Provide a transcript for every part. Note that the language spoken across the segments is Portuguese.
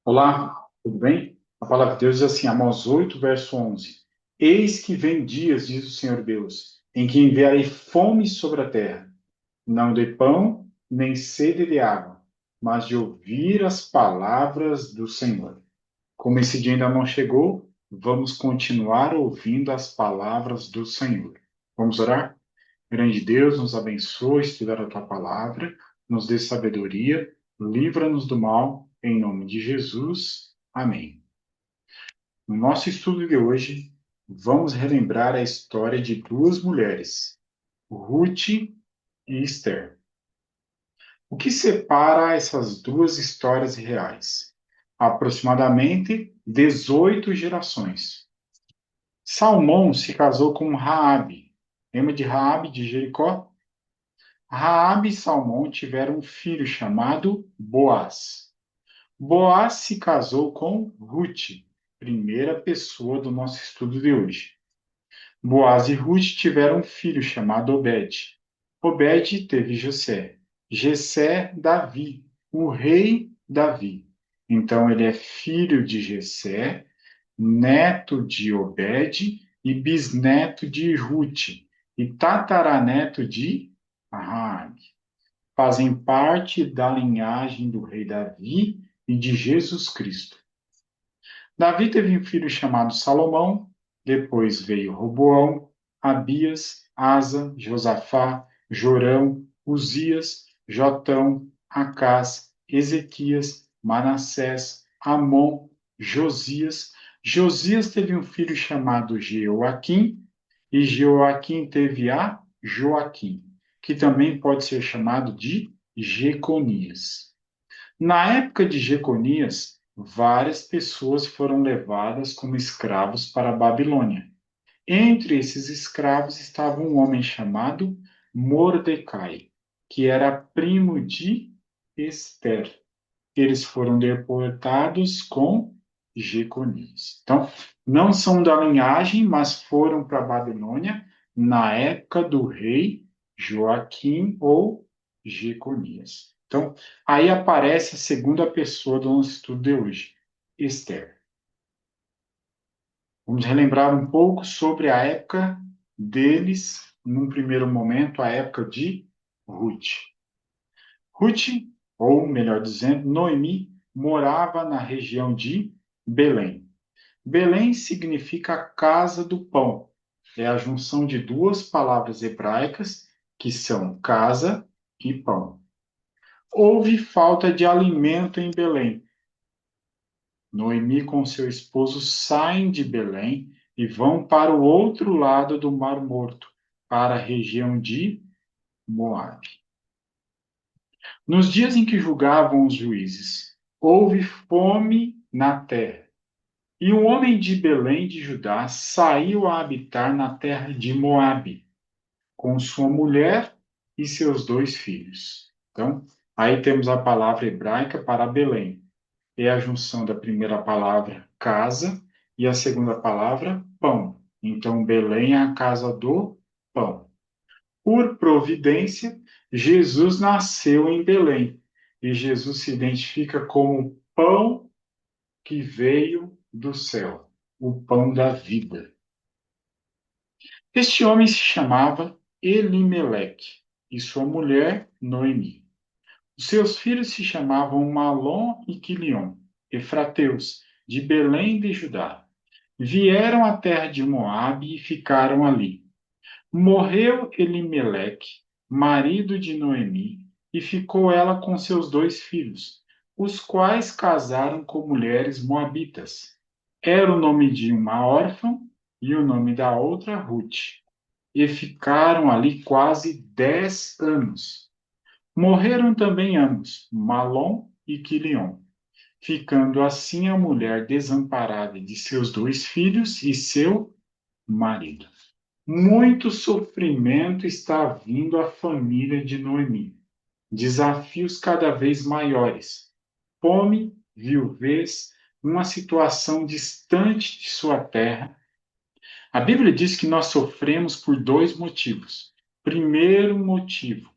Olá, tudo bem? A palavra de Deus diz assim, Amós 8, verso 11. Eis que vem dias, diz o Senhor Deus, em que enviarei fome sobre a terra, não de pão, nem sede de água, mas de ouvir as palavras do Senhor. Como esse dia ainda não chegou, vamos continuar ouvindo as palavras do Senhor. Vamos orar? Grande Deus, nos abençoe, estudar a tua palavra, nos dê sabedoria, livra-nos do mal, em nome de Jesus. Amém. No nosso estudo de hoje, vamos relembrar a história de duas mulheres, Ruth e Esther. O que separa essas duas histórias reais? Aproximadamente 18 gerações. Salmão se casou com Raabe. Lembra de Raabe de Jericó? Raabe e Salmão tiveram um filho chamado Boaz. Boaz se casou com Ruth, primeira pessoa do nosso estudo de hoje. Boaz e Ruth tiveram um filho chamado Obed. Obed teve Jessé. Jessé, Davi, o rei Davi. Então ele é filho de Jessé, neto de Obed e bisneto de Ruth e tataraneto de Raabe. Fazem parte da linhagem do rei Davi e de Jesus Cristo. Davi teve um filho chamado Salomão, depois veio Roboão, Abias, Asa, Josafá, Jorão, Uzias, Jotão, Acás, Ezequias, Manassés, Amon, Josias. Josias teve um filho chamado Jeoaquim, e Jeoaquim teve a Joaquim, que também pode ser chamado de Jeconias. Na época de Jeconias, várias pessoas foram levadas como escravos para a Babilônia. Entre esses escravos estava um homem chamado Mordecai, que era primo de Esther. Eles foram deportados com Jeconias. Então, não são da linhagem, mas foram para a Babilônia na época do rei Joaquim ou Jeconias. Então, aí aparece a segunda pessoa do nosso estudo de hoje, Esther. Vamos relembrar um pouco sobre a época deles, num primeiro momento, a época de Ruth. Ruth, ou melhor dizendo, Noemi, morava na região de Belém. Belém significa casa do pão. É a junção de duas palavras hebraicas que são casa e pão. Houve falta de alimento em Belém. Noemi com seu esposo saem de Belém e vão para o outro lado do Mar Morto, para a região de Moabe. Nos dias em que julgavam os juízes, houve fome na terra. E o homem de Belém de Judá saiu a habitar na terra de Moabe, com sua mulher e seus dois filhos. Então, aí temos a palavra hebraica para Belém. É a junção da primeira palavra casa e a segunda palavra pão. Então, Belém é a casa do pão. Por providência, Jesus nasceu em Belém e Jesus se identifica como pão que veio do céu, o pão da vida. Este homem se chamava Elimeleque e sua mulher Noemi. Os seus filhos se chamavam Malom e Quilion, efrateus, de Belém de Judá. Vieram à terra de Moabe e ficaram ali. Morreu Elimeleque, marido de Noemi, e ficou ela com seus dois filhos, os quais casaram com mulheres moabitas. Era o nome de uma órfã e o nome da outra Ruth. E ficaram ali quase 10 anos. Morreram também ambos, Malom e Quilion, ficando assim a mulher desamparada de seus dois filhos e seu marido. Muito sofrimento está vindo à família de Noemi. Desafios cada vez maiores. Fome, viuvez, uma situação distante de sua terra. A Bíblia diz que nós sofremos por dois motivos. Primeiro motivo,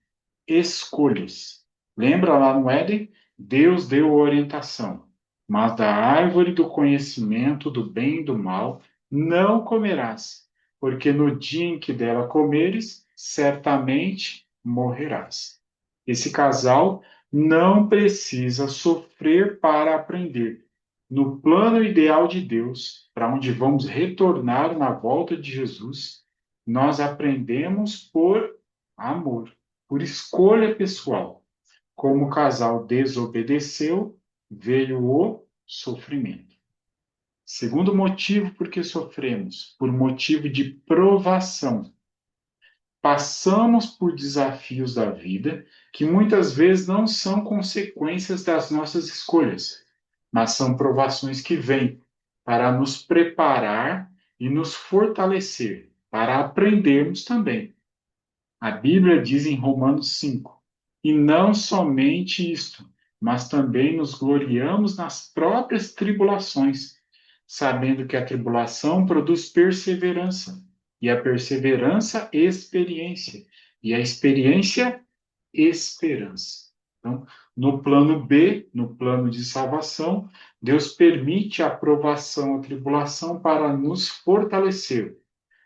escolhas. Lembra lá no Éden? Deus deu orientação. mas da árvore do conhecimento do bem e do mal não comerás, porque no dia em que dela comeres, certamente morrerás. Esse casal não precisa sofrer para aprender. No plano ideal de Deus, para onde vamos retornar na volta de Jesus, nós aprendemos por amor, por escolha pessoal. Como o casal desobedeceu, veio o sofrimento. Segundo motivo por que sofremos, por motivo de provação. Passamos por desafios da vida que muitas vezes não são consequências das nossas escolhas, mas são provações que vêm para nos preparar e nos fortalecer, para aprendermos também. A Bíblia diz em Romanos 5: e não somente isto, mas também nos gloriamos nas próprias tribulações, sabendo que a tribulação produz perseverança, e a perseverança, experiência, e a experiência, esperança. Então, no plano B, no plano de salvação, Deus permite a provação, a tribulação para nos fortalecer,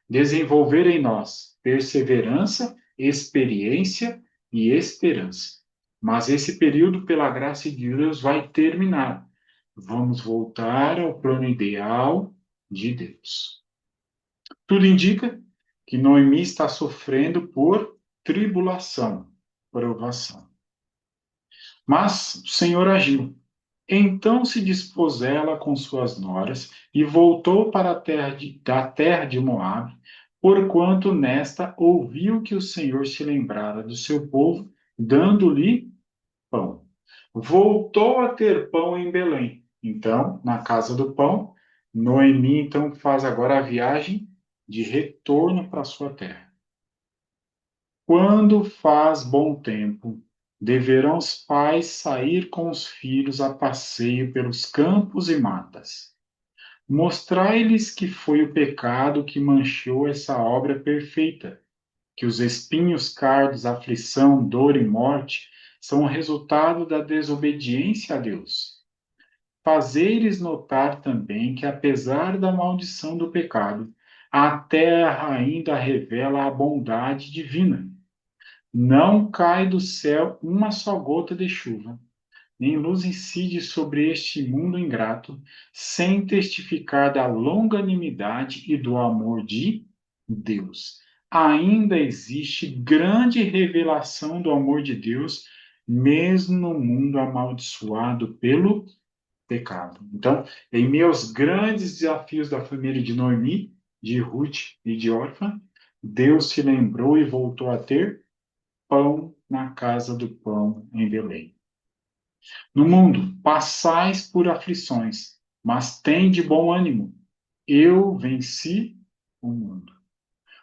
desenvolver em nós perseverança, experiência e esperança. Mas esse período, pela graça de Deus, vai terminar. Vamos voltar ao plano ideal de Deus. Tudo indica que Noemi está sofrendo por tribulação, provação. Mas o Senhor agiu. Então se dispôs ela com suas noras e voltou para da terra de Moabe, porquanto nesta ouviu que o Senhor se lembrara do seu povo, dando-lhe pão. Voltou a ter pão em Belém. Então, na casa do pão, Noemi então faz agora a viagem de retorno para sua terra. Quando faz bom tempo, deverão os pais sair com os filhos a passeio pelos campos e matas. Mostrai-lhes que foi o pecado que manchou essa obra perfeita, que os espinhos, cardos, aflição, dor e morte são o resultado da desobediência a Deus. Fazei-lhes notar também que, apesar da maldição do pecado, a terra ainda revela a bondade divina. Não cai do céu uma só gota de chuva, nem luz incide sobre este mundo ingrato, sem testificar da longanimidade e do amor de Deus. Ainda existe grande revelação do amor de Deus, mesmo no mundo amaldiçoado pelo pecado. Então, em meio aos grandes desafios da família de Noemi, de Ruth e de Orfa, Deus se lembrou e voltou a ter pão na casa do pão em Belém. No mundo, passais por aflições, mas tende bom ânimo. Eu venci o mundo.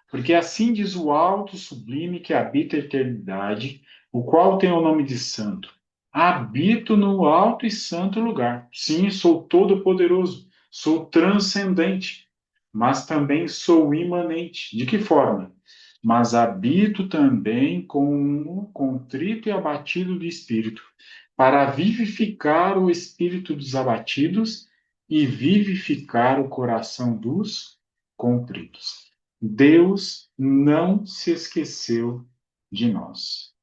Porque assim diz o alto sublime que habita a eternidade, o qual tem o nome de santo. Habito no alto e santo lugar. Sim, sou todo-poderoso, sou transcendente, mas também sou imanente. De que forma? Mas habito também com o contrito e abatido de espírito, para vivificar o espírito dos abatidos e vivificar o coração dos contritos. Deus não se esqueceu de nós.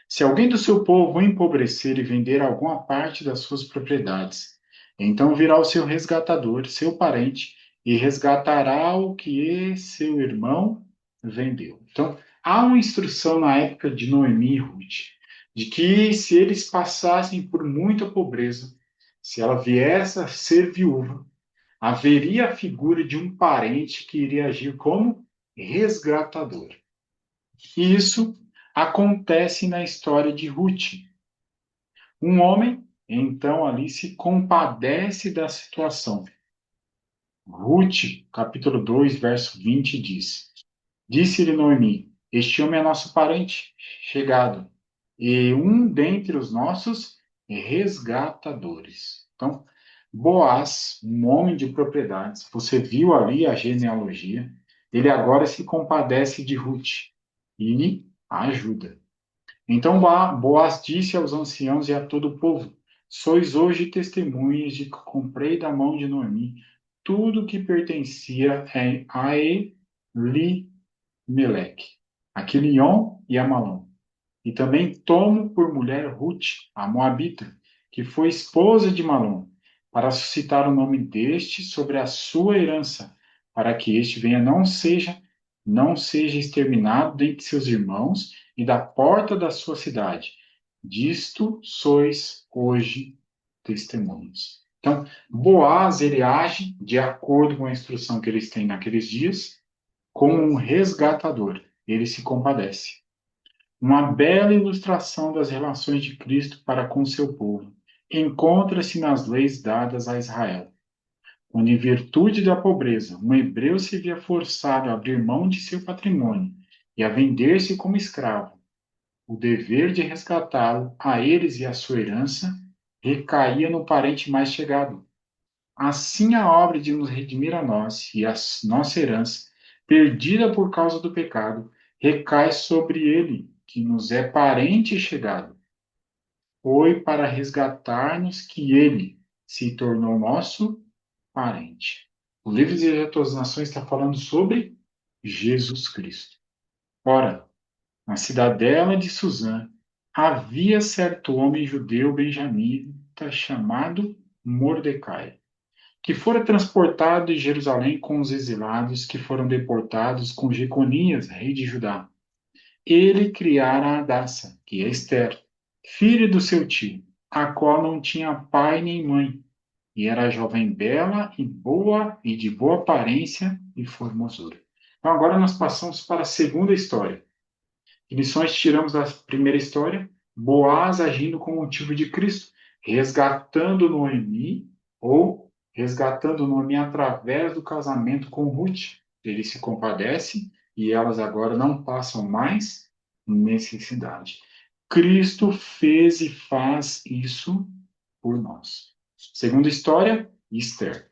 Se alguém do seu povo empobrecer e vender alguma parte das suas propriedades, então virá o seu resgatador, seu parente, e resgatará o que seu irmão vendeu. Então, há uma instrução na época de Noemi e Ruth, de que se eles passassem por muita pobreza, se ela viesse a ser viúva, haveria a figura de um parente que iria agir como resgatador. E isso acontece na história de Ruth. Um homem, então, ali se compadece da situação. Ruth, capítulo 2, verso 20, diz: Disse-lhe Noemi: Este homem é nosso parente chegado, e um dentre os nossos resgatadores. Então, Boaz, um homem de propriedades, você viu ali a genealogia, ele agora se compadece de Ruth e a ajuda. Então Boaz disse aos anciãos e a todo o povo: sois hoje testemunhas de que comprei da mão de Noemi tudo que pertencia a Elimelec, a Quilion e a Malom. E também tomo por mulher Ruth, a Moabita, que foi esposa de Malom, para suscitar o nome deste sobre a sua herança, para que este venha não seja exterminado dentre seus irmãos e da porta da sua cidade. Disto sois hoje testemunhas. Então, Boaz, ele age de acordo com a instrução que eles têm naqueles dias, como um resgatador. Ele se compadece. Uma bela ilustração das relações de Cristo para com seu povo encontra-se nas leis dadas a Israel, onde, em virtude da pobreza, um hebreu se via forçado a abrir mão de seu patrimônio e a vender-se como escravo. O dever de resgatá-lo, a eles e à sua herança, recaía no parente mais chegado. Assim, a obra de nos redimir a nós e a nossa herança, perdida por causa do pecado, recai sobre ele, que nos é parente e chegado. Foi para resgatar-nos que ele se tornou nosso parente. O livro de Todas as Nações está falando sobre Jesus Cristo. Ora, na cidadela de Suzã, havia certo homem judeu benjamita chamado Mordecai, que fora transportado de Jerusalém com os exilados que foram deportados com Jeconias, rei de Judá. Ele criara a Hadassa, que é Esther, filha do seu tio, a qual não tinha pai nem mãe, e era jovem bela e boa e de boa aparência e formosura. Então agora nós passamos para a segunda história. Que lições tiramos da primeira história? Boaz agindo com o motivo de Cristo, resgatando Noemi, ou resgatando Noemi através do casamento com Ruth. Ele se compadece e elas agora não passam mais necessidade. Cristo fez e faz isso por nós. Segunda história, Esther.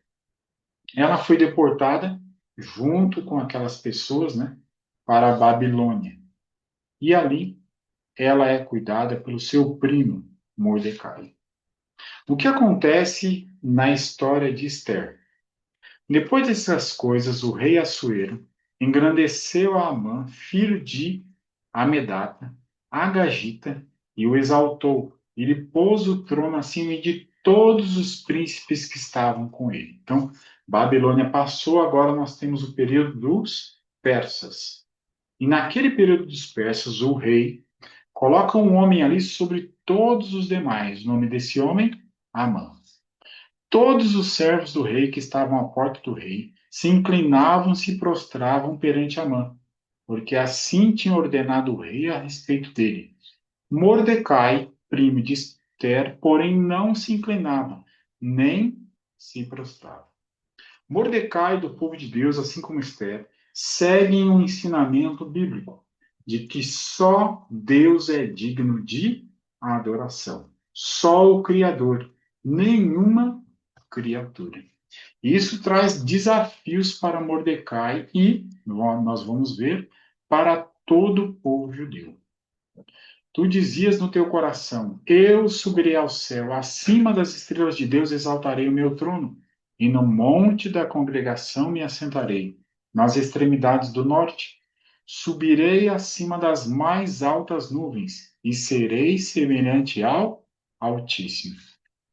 Ela foi deportada junto com aquelas pessoas, né, para a Babilônia. E ali ela é cuidada pelo seu primo, Mordecai. O que acontece na história de Esther? Depois dessas coisas, o rei Assuero engrandeceu a Amã, filho de Amedata, Agagita, e o exaltou. Ele pôs o trono acima de todos os príncipes que estavam com ele. Então, Babilônia passou, agora nós temos o período dos persas. E naquele período dos persas, o rei coloca um homem ali sobre todos os demais. O nome desse homem, Amã. Todos os servos do rei que estavam à porta do rei se inclinavam e se prostravam perante Amã, porque assim tinha ordenado o rei a respeito dele. Mordecai, primo de Esther, porém não se inclinava, nem se prostrava. Mordecai, do povo de Deus, assim como Esther, seguem um ensinamento bíblico de que só Deus é digno de adoração. Só o Criador, nenhuma criatura. Isso traz desafios para Mordecai e, nós vamos ver, para todo o povo judeu. Tu dizias no teu coração: eu subirei ao céu, acima das estrelas de Deus exaltarei o meu trono, e no monte da congregação me assentarei, nas extremidades do norte. Subirei acima das mais altas nuvens, e serei semelhante ao Altíssimo.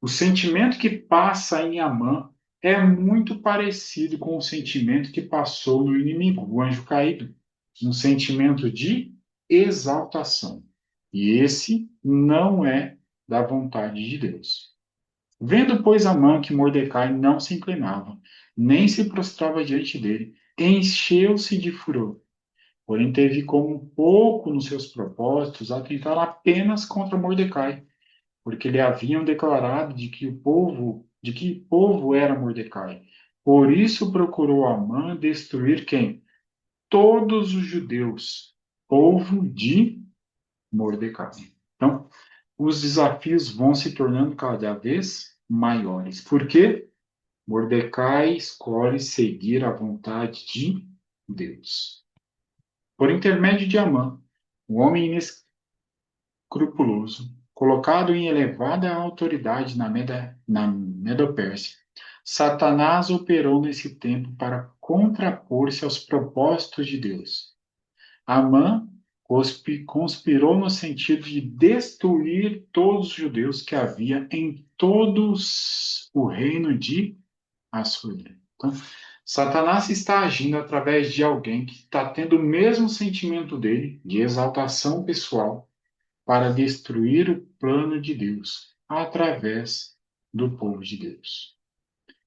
O sentimento que passa em Amã é muito parecido com o sentimento que passou no inimigo, o anjo caído. Um sentimento de exaltação. E esse não é da vontade de Deus. Vendo, pois, Amã que Mordecai não se inclinava, nem se prostrava diante dele, encheu-se de furor. Porém, teve como um pouco nos seus propósitos atentar apenas contra Mordecai, porque lhe haviam declarado de que povo era Mordecai. Por isso procurou Amã destruir quem? Todos os judeus, povo de Mordecai. Então, os desafios vão se tornando cada vez maiores. Por quê? Mordecai escolhe seguir a vontade de Deus. Por intermédio de Amã, o homem inescrupuloso colocado em elevada autoridade na Medopérsia, Satanás operou nesse tempo para contrapor-se aos propósitos de Deus. Amã conspirou no sentido de destruir todos os judeus que havia em todos o reino de Assúria. Então, Satanás está agindo através de alguém que está tendo o mesmo sentimento dele, de exaltação pessoal, para destruir o plano de Deus através do povo de Deus.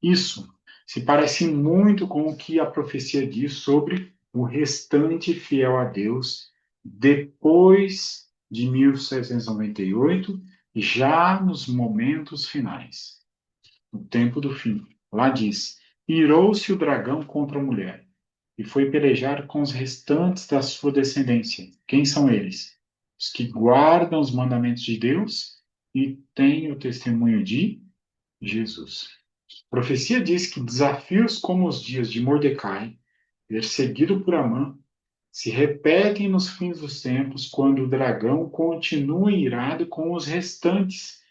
Isso se parece muito com o que a profecia diz sobre o restante fiel a Deus depois de 1798, já nos momentos finais, no tempo do fim. Lá diz: irou-se o dragão contra a mulher e foi pelejar com os restantes da sua descendência. Quem são eles? Os que guardam os mandamentos de Deus e têm o testemunho de Jesus. A profecia diz que desafios como os dias de Mordecai, perseguido por Amã, se repetem nos fins dos tempos, quando o dragão continua irado com os restantes,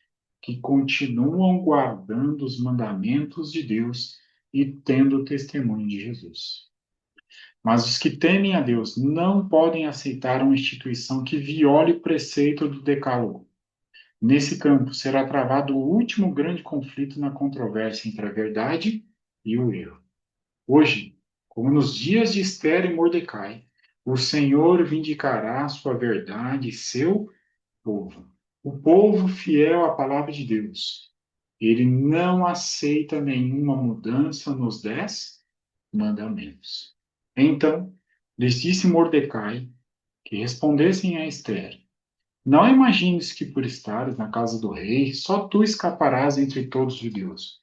que continuam guardando os mandamentos de Deus e tendo o testemunho de Jesus. Mas os que temem a Deus não podem aceitar uma instituição que viole o preceito do Decálogo. Nesse campo será travado o último grande conflito na controvérsia entre a verdade e o erro. Hoje, como nos dias de Esther e Mordecai, o Senhor vindicará sua verdade e seu povo. O povo fiel à palavra de Deus. Ele não aceita nenhuma mudança nos 10 mandamentos. Então, lhes disse Mordecai que respondessem a Esther: não imagines que por estares na casa do rei, só tu escaparás entre todos os judeus.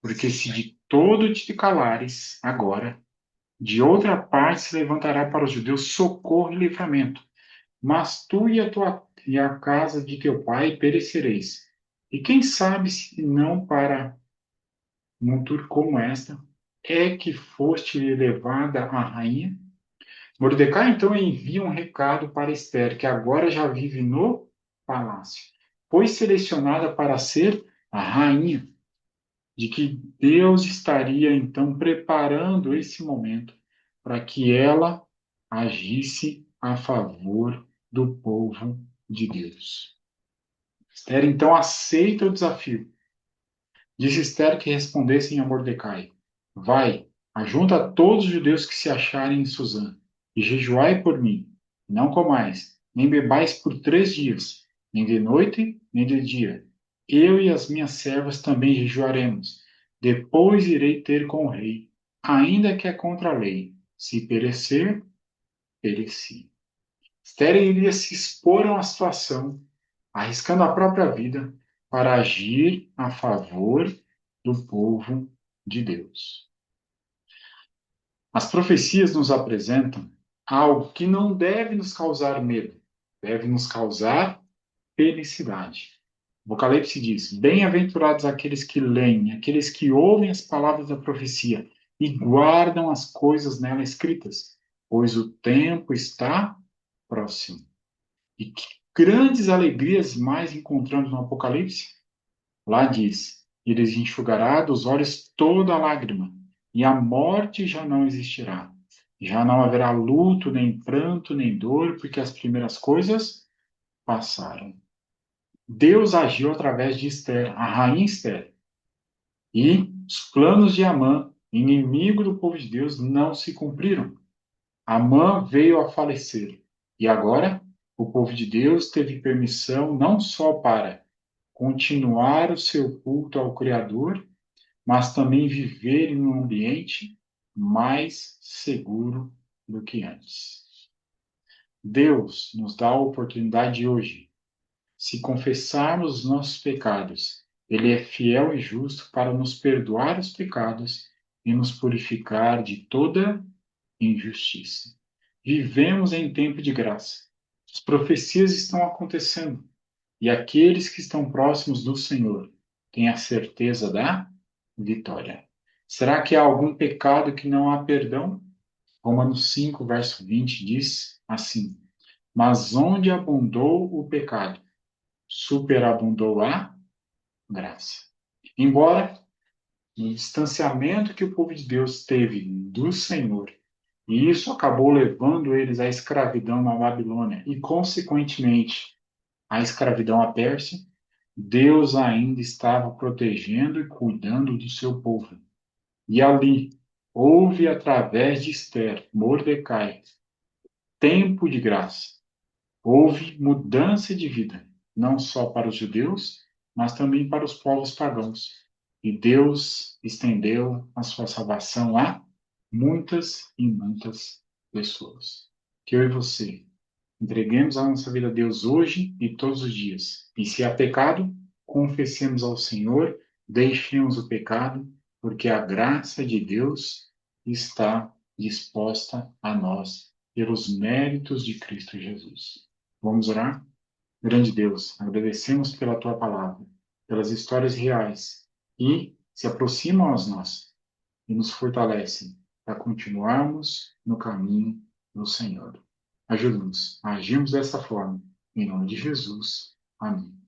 Porque se de todo te calares agora, de outra parte se levantará para os judeus socorro e livramento. Mas tu e a casa de teu pai perecereis. E quem sabe se não para montura como esta é que foste levada a rainha? Mordecai então envia um recado para Esther, que agora já vive no palácio. Foi selecionada para ser a rainha, de que Deus estaria então preparando esse momento para que ela agisse a favor do povo de Deus. Esther então aceita o desafio. Disse Esther que respondessem a Mordecai: vai, ajunta todos os judeus que se acharem em Suzã, e jejuai por mim. Não comais, nem bebais por 3 dias, nem de noite, nem de dia. Eu e as minhas servas também jejuaremos. Depois irei ter com o rei, ainda que é contra a lei. Se perecer, pereci. Esther iria se expor a uma situação, arriscando a própria vida, para agir a favor do povo de Deus. As profecias nos apresentam algo que não deve nos causar medo, deve nos causar felicidade. O Apocalipse diz: bem-aventurados aqueles que leem, aqueles que ouvem as palavras da profecia e guardam as coisas nela escritas, pois o tempo está próximo. E que grandes alegrias mais encontramos no Apocalipse? Lá diz: e lhes enxugará dos olhos toda lágrima, e a morte já não existirá. Já não haverá luto, nem pranto, nem dor, porque as primeiras coisas passaram. Deus agiu através de Esther, a rainha Esther. E os planos de Amã, inimigo do povo de Deus, não se cumpriram. Amã veio a falecer. E agora, o povo de Deus teve permissão não só para continuar o seu culto ao Criador, mas também viver em um ambiente mais seguro do que antes. Deus nos dá a oportunidade hoje. Se confessarmos os nossos pecados, Ele é fiel e justo para nos perdoar os pecados e nos purificar de toda injustiça. Vivemos em tempo de graça. As profecias estão acontecendo e aqueles que estão próximos do Senhor têm a certeza da vitória. Será que há algum pecado que não há perdão? Romanos 5, verso 20 diz assim: mas onde abundou o pecado, superabundou a graça. Embora no distanciamento que o povo de Deus teve do Senhor, e isso acabou levando eles à escravidão na Babilônia e, consequentemente, à escravidão à Pérsia, Deus ainda estava protegendo e cuidando do seu povo. E ali houve, através de Esther, Mordecai, tempo de graça. Houve mudança de vida, não só para os judeus, mas também para os povos pagãos. E Deus estendeu a sua salvação a muitas e muitas pessoas. Que eu e você entreguemos a nossa vida a Deus hoje e todos os dias. E se há pecado, confessemos ao Senhor, deixemos o pecado, porque a graça de Deus está disposta a nós pelos méritos de Cristo Jesus. Vamos orar? Grande Deus, agradecemos pela tua palavra, pelas histórias reais e se aproximam a nós e nos fortalecem para continuarmos no caminho do Senhor. Ajuda-nos a agirmos dessa forma. Em nome de Jesus. Amém.